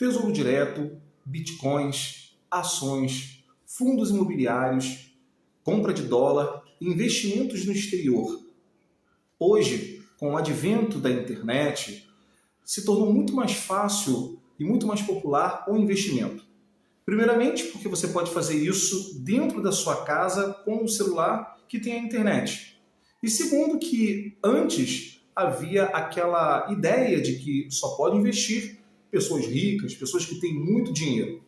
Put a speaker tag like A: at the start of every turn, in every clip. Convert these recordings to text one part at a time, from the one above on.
A: Tesouro Direto, bitcoins, ações, fundos imobiliários, compra de dólar, investimentos no exterior. Hoje, com o advento da internet, se tornou muito mais fácil e muito mais popular o investimento. Primeiramente, porque você pode fazer isso dentro da sua casa com um celular que tem a internet. E segundo, que antes havia aquela ideia de que só pode investir pessoas ricas, pessoas que têm muito dinheiro.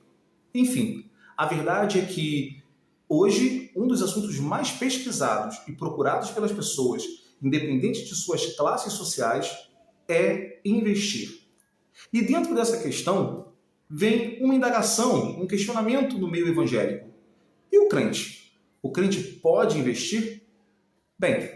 A: Enfim, a verdade é que hoje um dos assuntos mais pesquisados e procurados pelas pessoas, independente de suas classes sociais, é investir. E dentro dessa questão vem uma indagação, um questionamento no meio evangélico. E o crente? O crente pode investir? Bem,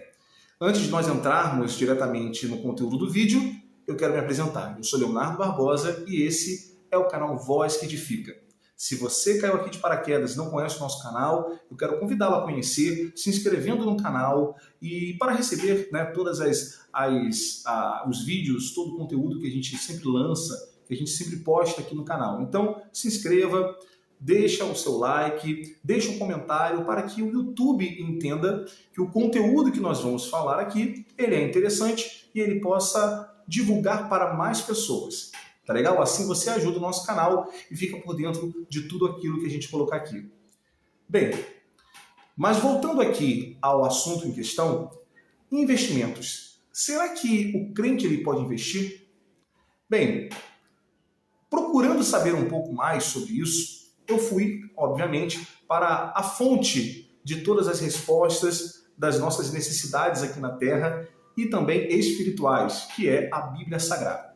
A: antes de nós entrarmos diretamente no conteúdo do vídeo, eu quero me apresentar. Eu sou Leonardo Barbosa e esse é o canal Voz que Edifica. Se você caiu aqui de paraquedas e não conhece o nosso canal, eu quero convidá-lo a conhecer, se inscrevendo no canal e para receber todas os vídeos, todo o conteúdo que a gente sempre lança, que a gente sempre posta aqui no canal. Então, se inscreva, deixa o seu like, deixa um comentário para que o YouTube entenda que o conteúdo que nós vamos falar aqui, ele é interessante e ele possa divulgar para mais pessoas. Tá legal? Assim você ajuda o nosso canal e fica por dentro de tudo aquilo que a gente colocar aqui. Bem, mas voltando aqui ao assunto em questão, investimentos. Será que o crente ele pode investir? Bem, procurando saber um pouco mais sobre isso, eu fui, obviamente, para a fonte de todas as respostas das nossas necessidades aqui na Terra e também espirituais, que é a Bíblia Sagrada.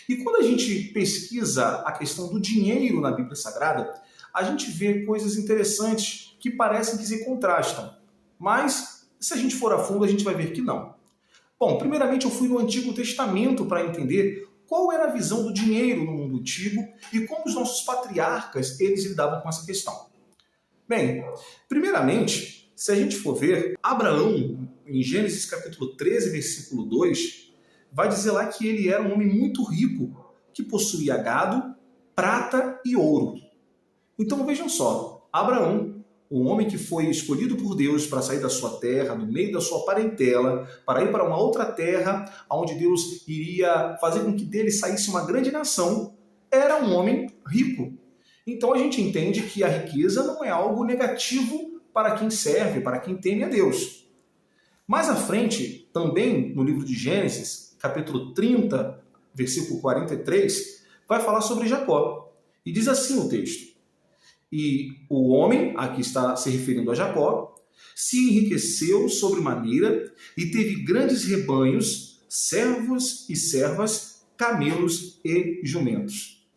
A: E quando a gente pesquisa a questão do dinheiro na Bíblia Sagrada, a gente vê coisas interessantes que parecem que se contrastam. Mas, se a gente for a fundo, a gente vai ver que não. Bom, primeiramente eu fui no Antigo Testamento para entender qual era a visão do dinheiro no mundo antigo e como os nossos patriarcas eles lidavam com essa questão. Bem, primeiramente, se a gente for ver, Abraão, em Gênesis capítulo 13, versículo 2, vai dizer lá que ele era um homem muito rico, que possuía gado, prata e ouro. Então vejam só, Abraão, um homem que foi escolhido por Deus para sair da sua terra, no meio da sua parentela, para ir para uma outra terra, onde Deus iria fazer com que dele saísse uma grande nação, era um homem rico. Então a gente entende que a riqueza não é algo negativo para quem serve, para quem teme a Deus. Mais à frente, também no livro de Gênesis, capítulo 30, versículo 43, vai falar sobre Jacó. E diz assim o texto: E o homem, aqui está se referindo a Jacó, se enriqueceu sobremaneira e teve grandes rebanhos, servos e servas, camelos e jumentos.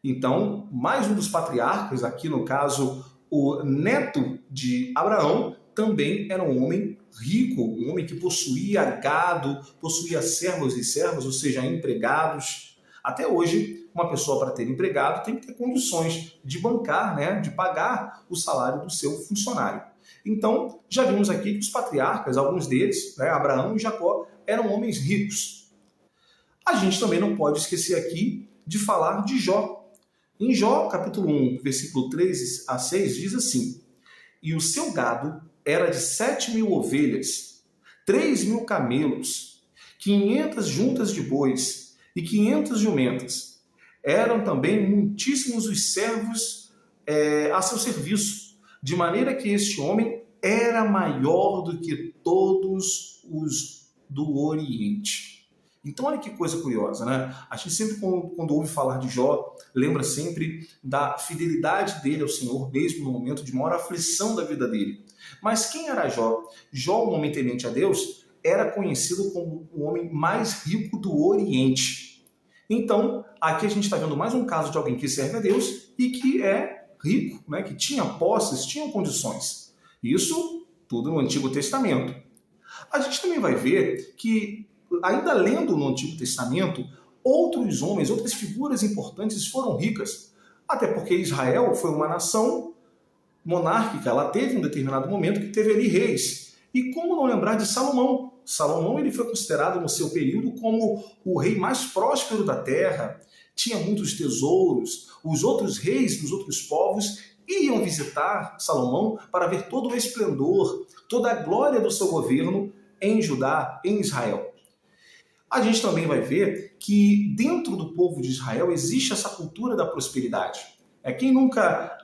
A: Então, mais um dos patriarcas, aqui no caso o neto de Abraão, também era um homem rico, um homem que possuía gado, possuía servos e servas, ou seja, empregados. Até hoje, uma pessoa para ter empregado tem que ter condições de bancar, de pagar o salário do seu funcionário. Então, já vimos aqui que os patriarcas, alguns deles, Abraão e Jacó, eram homens ricos. A gente também não pode esquecer aqui de falar de Jó. Em Jó, capítulo 1, versículo 3 a 6, diz assim: E o seu gado era de 7.000 ovelhas, 3.000 camelos, 500 juntas de bois e 500 jumentas. Eram também muitíssimos os servos a seu serviço, de maneira que este homem era maior do que todos os do Oriente. Então olha que coisa curiosa, A gente sempre, quando ouve falar de Jó, lembra sempre da fidelidade dele ao Senhor, mesmo no momento de maior aflição da vida dele. Mas quem era Jó? Jó, um homem temente a Deus, era conhecido como o homem mais rico do Oriente. Então, aqui a gente está vendo mais um caso de alguém que serve a Deus e que é rico, que tinha posses, tinha condições. Isso tudo no Antigo Testamento. A gente também vai ver que, ainda lendo no Antigo Testamento, outros homens, outras figuras importantes foram ricas. Até porque Israel foi uma nação monárquica, ela teve um determinado momento que teve ali reis. E como não lembrar de Salomão? Salomão ele foi considerado no seu período como o rei mais próspero da terra, tinha muitos tesouros, os outros reis dos outros povos iam visitar Salomão para ver todo o esplendor, toda a glória do seu governo em Judá, em Israel. A gente também vai ver que dentro do povo de Israel existe essa cultura da prosperidade. Quem nunca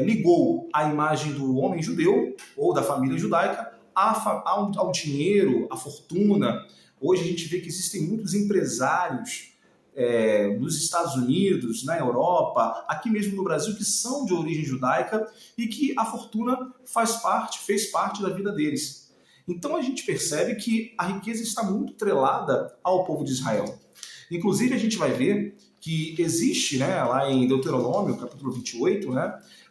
A: ligou a imagem do homem judeu ou da família judaica ao dinheiro, à fortuna? Hoje a gente vê que existem muitos empresários nos Estados Unidos, na Europa, aqui mesmo no Brasil, que são de origem judaica e que a fortuna fez parte da vida deles. Então a gente percebe que a riqueza está muito atrelada ao povo de Israel. Inclusive a gente vai ver que existe, lá em Deuteronômio, capítulo 28,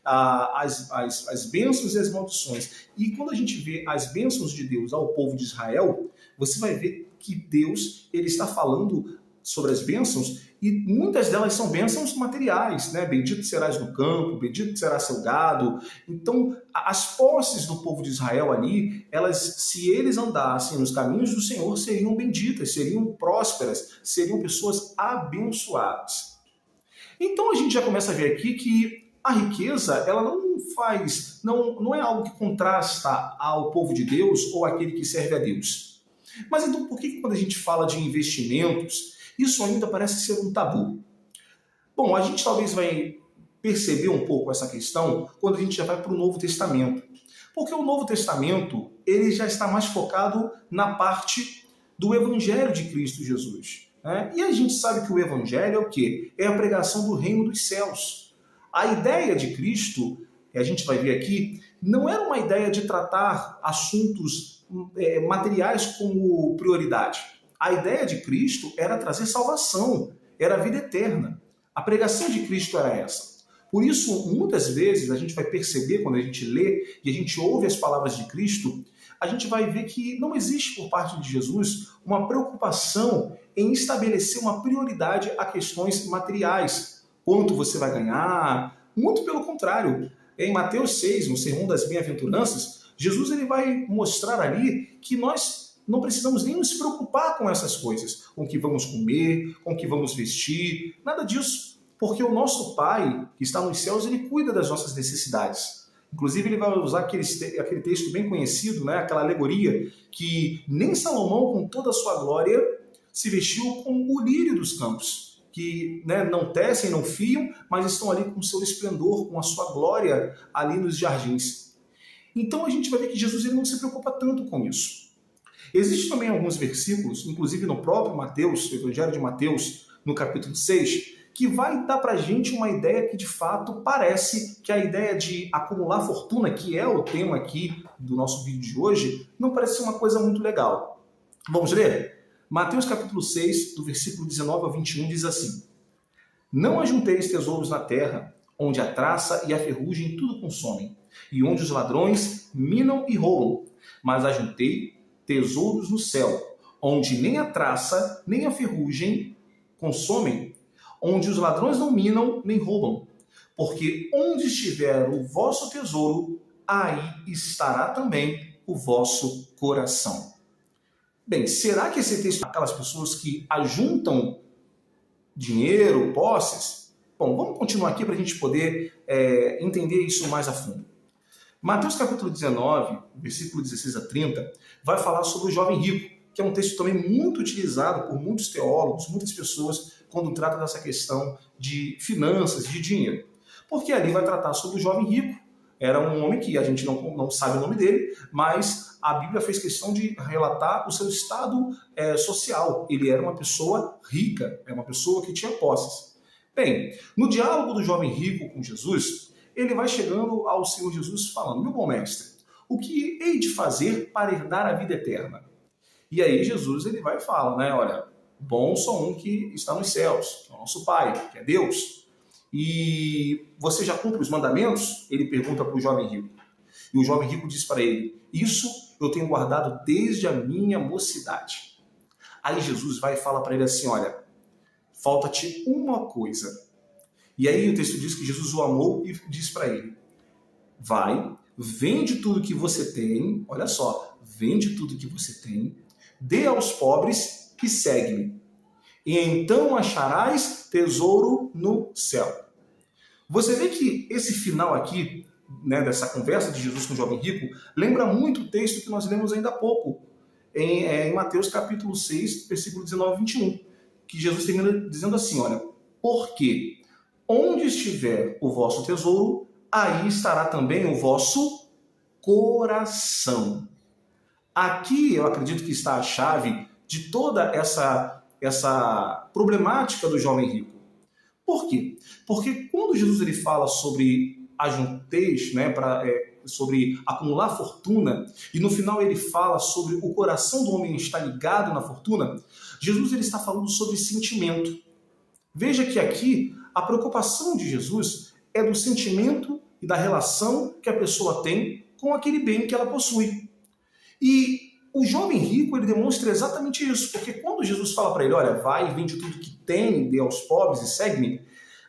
A: as bênçãos e as maldições. E quando a gente vê as bênçãos de Deus ao povo de Israel, você vai ver que Deus ele está falando sobre as bênçãos, e muitas delas são bênçãos materiais, Bendito serás no campo, bendito será seu gado. Então, as posses do povo de Israel ali, se eles andassem nos caminhos do Senhor, seriam benditas, seriam prósperas, seriam pessoas abençoadas. Então, a gente já começa a ver aqui que a riqueza, ela não é algo que contrasta ao povo de Deus ou aquele que serve a Deus. Mas então, por que quando a gente fala de investimentos, isso ainda parece ser um tabu? Bom, a gente talvez vai perceber um pouco essa questão quando a gente já vai para o Novo Testamento. Porque o Novo Testamento ele já está mais focado na parte do Evangelho de Cristo Jesus. E a gente sabe que o Evangelho é o quê? É a pregação do reino dos céus. A ideia de Cristo, a gente vai ver aqui, não era uma ideia de tratar assuntos materiais como prioridade. A ideia de Cristo era trazer salvação, era a vida eterna. A pregação de Cristo era essa. Por isso, muitas vezes, a gente vai perceber, quando a gente lê e a gente ouve as palavras de Cristo, a gente vai ver que não existe por parte de Jesus uma preocupação em estabelecer uma prioridade a questões materiais. Quanto você vai ganhar? Muito pelo contrário. Em Mateus 6, no Sermão das Bem-aventuranças, Jesus ele vai mostrar ali que nós não precisamos nem nos preocupar com essas coisas, com o que vamos comer, com o que vamos vestir, nada disso, porque o nosso Pai, que está nos céus, ele cuida das nossas necessidades. Inclusive, ele vai usar aquele texto bem conhecido, aquela alegoria, que nem Salomão, com toda a sua glória, se vestiu com o lírio dos campos, que não tecem, não fiam, mas estão ali com o seu esplendor, com a sua glória ali nos jardins. Então, a gente vai ver que Jesus ele não se preocupa tanto com isso. Existem também alguns versículos, inclusive no próprio Mateus, o Evangelho de Mateus, no capítulo 6, que vai dar para a gente uma ideia que, de fato, parece que a ideia de acumular fortuna, que é o tema aqui do nosso vídeo de hoje, não parece ser uma coisa muito legal. Vamos ler? Mateus capítulo 6, do versículo 19 ao 21, diz assim: Não ajunteis tesouros na terra, onde a traça e a ferrugem tudo consomem, e onde os ladrões minam e roubam, mas ajuntei tesouros no céu, onde nem a traça nem a ferrugem consomem, onde os ladrões não minam nem roubam. Porque onde estiver o vosso tesouro, aí estará também o vosso coração. Bem, será que esse texto é aquelas pessoas que ajuntam dinheiro, posses? Bom, vamos continuar aqui para a gente poder entender isso mais a fundo. Mateus capítulo 19, versículo 16 a 30, vai falar sobre o jovem rico, que é um texto também muito utilizado por muitos teólogos, muitas pessoas, quando trata dessa questão de finanças, de dinheiro. Porque ali vai tratar sobre o jovem rico. Era um homem que a gente não sabe o nome dele, mas a Bíblia fez questão de relatar o seu estado social. Ele era uma pessoa rica, é uma pessoa que tinha posses. Bem, no diálogo do jovem rico com Jesus, ele vai chegando ao Senhor Jesus falando: meu bom mestre, o que hei de fazer para herdar a vida eterna? E aí Jesus ele vai e fala, olha, bom só um que está nos céus, que é o nosso Pai, que é Deus. E você já cumpre os mandamentos? Ele pergunta para o jovem rico. E o jovem rico diz para ele: isso eu tenho guardado desde a minha mocidade. Aí Jesus vai e fala para ele assim: olha, falta-te uma coisa. E aí o texto diz que Jesus o amou e diz para ele: vai, vende tudo que você tem, olha só, vende tudo que você tem, dê aos pobres e segue-me. e então acharás tesouro no céu. Você vê que esse final aqui, né, dessa conversa de Jesus com o jovem rico, lembra muito o texto que nós lemos ainda há pouco, em Mateus capítulo 6, versículo 19 e 21, que Jesus termina dizendo assim, olha, porque onde estiver o vosso tesouro, aí estará também o vosso coração. Aqui eu acredito que está a chave de toda essa problemática do jovem rico. Por quê? Porque quando Jesus ele fala sobre a juntez, né, sobre acumular fortuna, e no final ele fala sobre o coração do homem estar ligado na fortuna, Jesus ele está falando sobre sentimento. Veja que aqui a preocupação de Jesus é do sentimento e da relação que a pessoa tem com aquele bem que ela possui. E o jovem rico ele demonstra exatamente isso, porque quando Jesus fala para ele, olha, vai e vende tudo que tem, dê aos pobres e segue-me,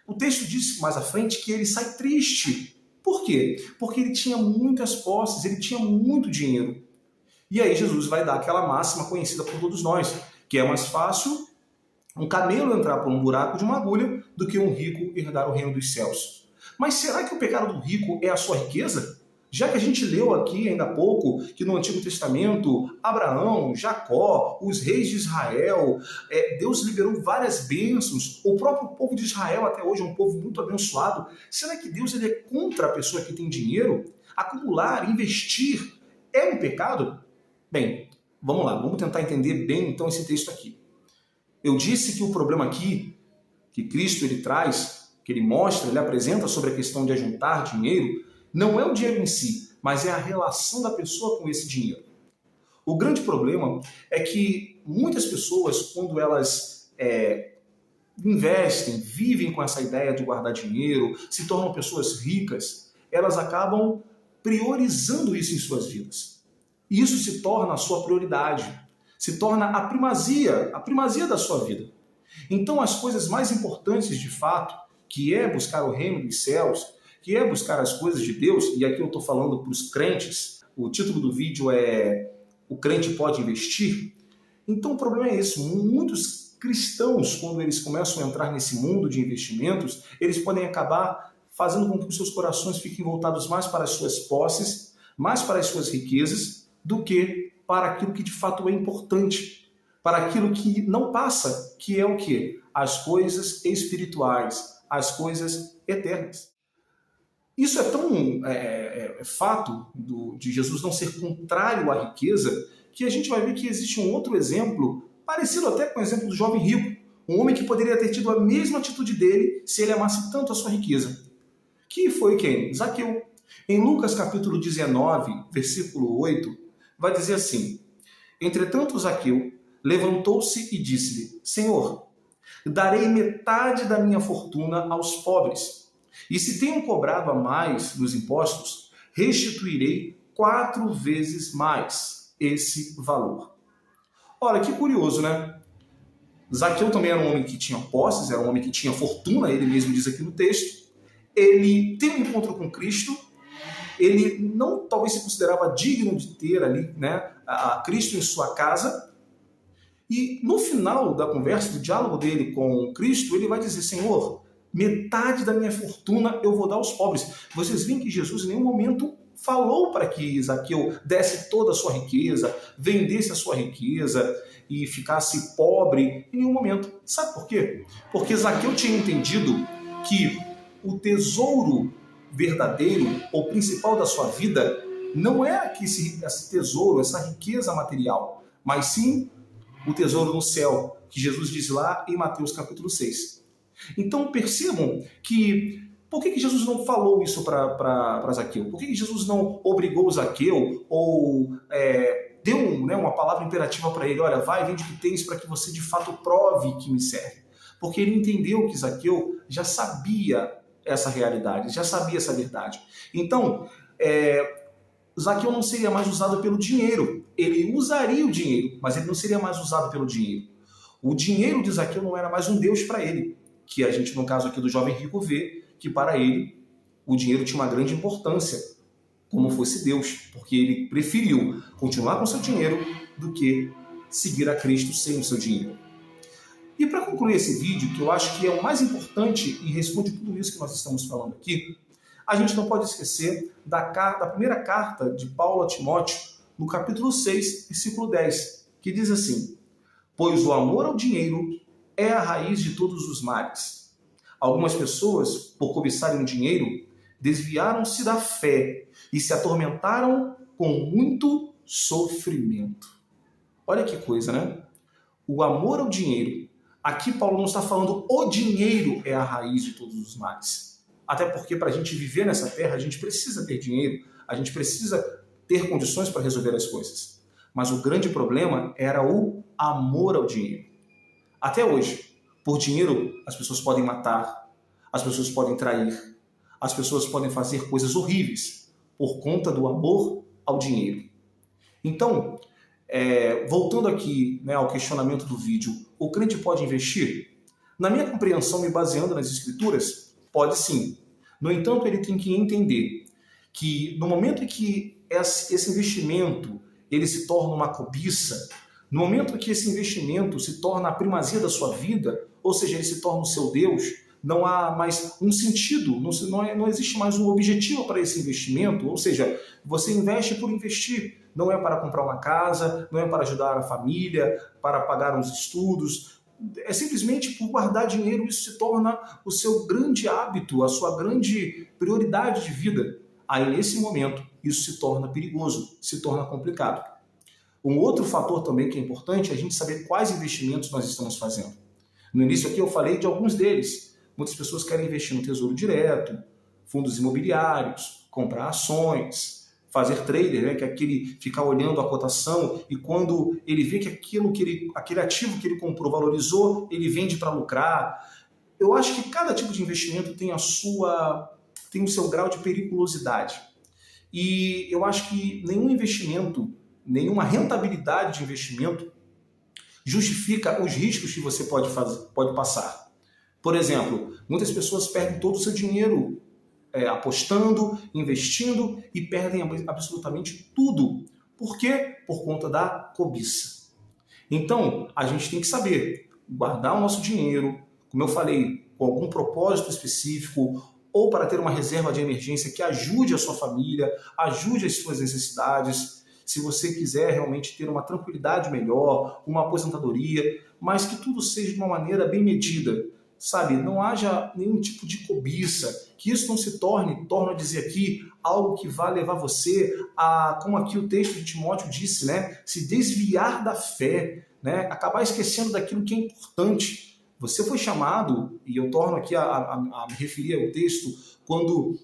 A: o texto diz mais à frente que ele sai triste. Por quê? Porque ele tinha muitas posses, ele tinha muito dinheiro. E aí Jesus vai dar aquela máxima conhecida por todos nós, que é mais fácil um camelo entrar por um buraco de uma agulha do que um rico herdar o reino dos céus. Mas será que o pecado do rico é a sua riqueza? Já que a gente leu aqui ainda há pouco que no Antigo Testamento, Abraão, Jacó, os reis de Israel, Deus liberou várias bênçãos, o próprio povo de Israel até hoje é um povo muito abençoado. Será que Deus ele é contra a pessoa que tem dinheiro? Acumular, investir, é um pecado? Bem, vamos lá, vamos tentar entender bem então esse texto aqui. Eu disse que o problema aqui, que Cristo ele traz, que ele mostra, ele apresenta sobre a questão de ajuntar dinheiro, não é o dinheiro em si, mas é a relação da pessoa com esse dinheiro. O grande problema é que muitas pessoas, quando elas investem, vivem com essa ideia de guardar dinheiro, se tornam pessoas ricas, elas acabam priorizando isso em suas vidas. E isso se torna a sua prioridade, se torna a primazia da sua vida. Então, as coisas mais importantes de fato, que é buscar o reino dos céus, que é buscar as coisas de Deus, e aqui eu estou falando para os crentes, o título do vídeo é O Crente Pode Investir? Então o problema é esse, muitos cristãos, quando eles começam a entrar nesse mundo de investimentos, eles podem acabar fazendo com que os seus corações fiquem voltados mais para as suas posses, mais para as suas riquezas, do que para aquilo que de fato é importante, para aquilo que não passa, que é o quê? As coisas espirituais, as coisas eternas. Isso é tão fato de Jesus não ser contrário à riqueza, que a gente vai ver que existe um outro exemplo, parecido até com o exemplo do jovem rico, um homem que poderia ter tido a mesma atitude dele se ele amasse tanto a sua riqueza. Que foi quem? Zaqueu. Em Lucas capítulo 19, versículo 8, vai dizer assim, entretanto Zaqueu levantou-se e disse-lhe, Senhor, darei metade da minha fortuna aos pobres. E se tenho cobrado a mais dos impostos, restituirei 4 vezes mais esse valor. Olha, que curioso, né? Zaqueu também era um homem que tinha posses, era um homem que tinha fortuna, ele mesmo diz aqui no texto. Ele tem um encontro com Cristo, ele não talvez se considerava digno de ter ali, né, a Cristo em sua casa. E no final da conversa, do diálogo dele com Cristo, ele vai dizer, Senhor, metade da minha fortuna eu vou dar aos pobres. Vocês veem que Jesus em nenhum momento falou para que Zaqueu desse toda a sua riqueza, vendesse a sua riqueza e ficasse pobre em nenhum momento. Sabe por quê? Porque Zaqueu tinha entendido que o tesouro verdadeiro ou principal da sua vida não é esse tesouro, essa riqueza material, mas sim o tesouro no céu, que Jesus diz lá em Mateus capítulo 6. Então percebam que por que Jesus não falou isso para Zaqueu? Por que Jesus não obrigou Zaqueu ou deu uma palavra imperativa para ele? Olha, vai, vende o que tens para que você de fato prove que me serve. Porque ele entendeu que Zaqueu já sabia essa realidade, já sabia essa verdade. Então, Zaqueu não seria mais usado pelo dinheiro. Ele usaria o dinheiro, mas ele não seria mais usado pelo dinheiro. O dinheiro de Zaqueu não era mais um Deus para ele, que a gente, no caso aqui do jovem rico, vê que para ele o dinheiro tinha uma grande importância, como fosse Deus, porque ele preferiu continuar com seu dinheiro do que seguir a Cristo sem o seu dinheiro. E para concluir esse vídeo, que eu acho que é o mais importante e responde tudo isso que nós estamos falando aqui, a gente não pode esquecer da primeira carta de Paulo a Timóteo, no capítulo 6, versículo 10, que diz assim: pois o amor ao dinheiro é a raiz de todos os males. Algumas pessoas, por cobiçarem o dinheiro, desviaram-se da fé e se atormentaram com muito sofrimento. Olha que coisa, né? O amor ao dinheiro. Aqui Paulo não está falando o dinheiro é a raiz de todos os males. Até porque para a gente viver nessa terra, a gente precisa ter dinheiro, a gente precisa ter condições para resolver as coisas. Mas o grande problema era o amor ao dinheiro. Até hoje, por dinheiro, as pessoas podem matar, as pessoas podem trair, as pessoas podem fazer coisas horríveis por conta do amor ao dinheiro. Então, voltando aqui, né, ao questionamento do vídeo, o crente pode investir? Na minha compreensão, me baseando nas escrituras, pode sim. No entanto, ele tem que entender que no momento em que esse investimento ele se torna uma cobiça, no momento em que esse investimento se torna a primazia da sua vida, ou seja, ele se torna o seu Deus, não há mais um sentido, não existe mais um objetivo para esse investimento, ou seja, você investe por investir, não é para comprar uma casa, não é para ajudar a família, para pagar uns estudos, é simplesmente por guardar dinheiro. Isso se torna o seu grande hábito, a sua grande prioridade de vida. Aí, nesse momento, isso se torna perigoso, se torna complicado. Um outro fator também que é importante é a gente saber quais investimentos nós estamos fazendo. No início aqui eu falei de alguns deles. Muitas pessoas querem investir no Tesouro Direto, fundos imobiliários, comprar ações, fazer trader, né, que é aquele ficar olhando a cotação e quando ele vê que aquele ativo que ele comprou valorizou, ele vende para lucrar. Eu acho que cada tipo de investimento tem o seu grau de periculosidade. E eu acho que nenhum investimento, nenhuma rentabilidade de investimento justifica os riscos que você pode passar. Por exemplo, muitas pessoas perdem todo o seu dinheiro apostando, investindo e perdem absolutamente tudo. Por quê? Por conta da cobiça. Então, a gente tem que saber guardar o nosso dinheiro, como eu falei, com algum propósito específico, ou para ter uma reserva de emergência que ajude a sua família, ajude as suas necessidades. Se você quiser realmente ter uma tranquilidade melhor, uma aposentadoria, mas que tudo seja de uma maneira bem medida. Sabe, não haja nenhum tipo de cobiça, que isso não se torne, torno a dizer aqui, algo que vá levar você a, como aqui o texto de Timóteo disse, né, se desviar da fé, né, acabar esquecendo daquilo que é importante. Você foi chamado, e eu torno aqui a me referir ao texto, quando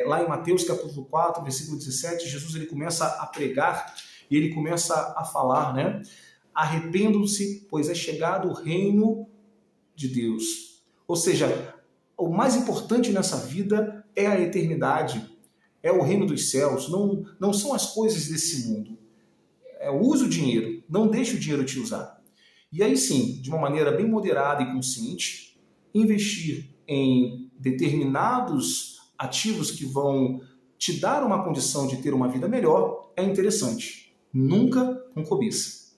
A: lá em Mateus capítulo 4, versículo 17, Jesus ele começa a pregar e ele começa a falar, né, arrependam-se, pois é chegado o reino de Deus. Ou seja, o mais importante nessa vida é a eternidade, é o reino dos céus, não são as coisas desse mundo. Use o dinheiro, não deixe o dinheiro te usar. E aí sim, de uma maneira bem moderada e consciente, investir em determinados ativos que vão te dar uma condição de ter uma vida melhor é interessante. Nunca com cobiça.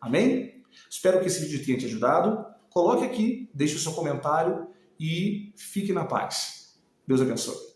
A: Amém? Espero que esse vídeo tenha te ajudado. Coloque aqui, deixe o seu comentário e fique na paz. Deus abençoe.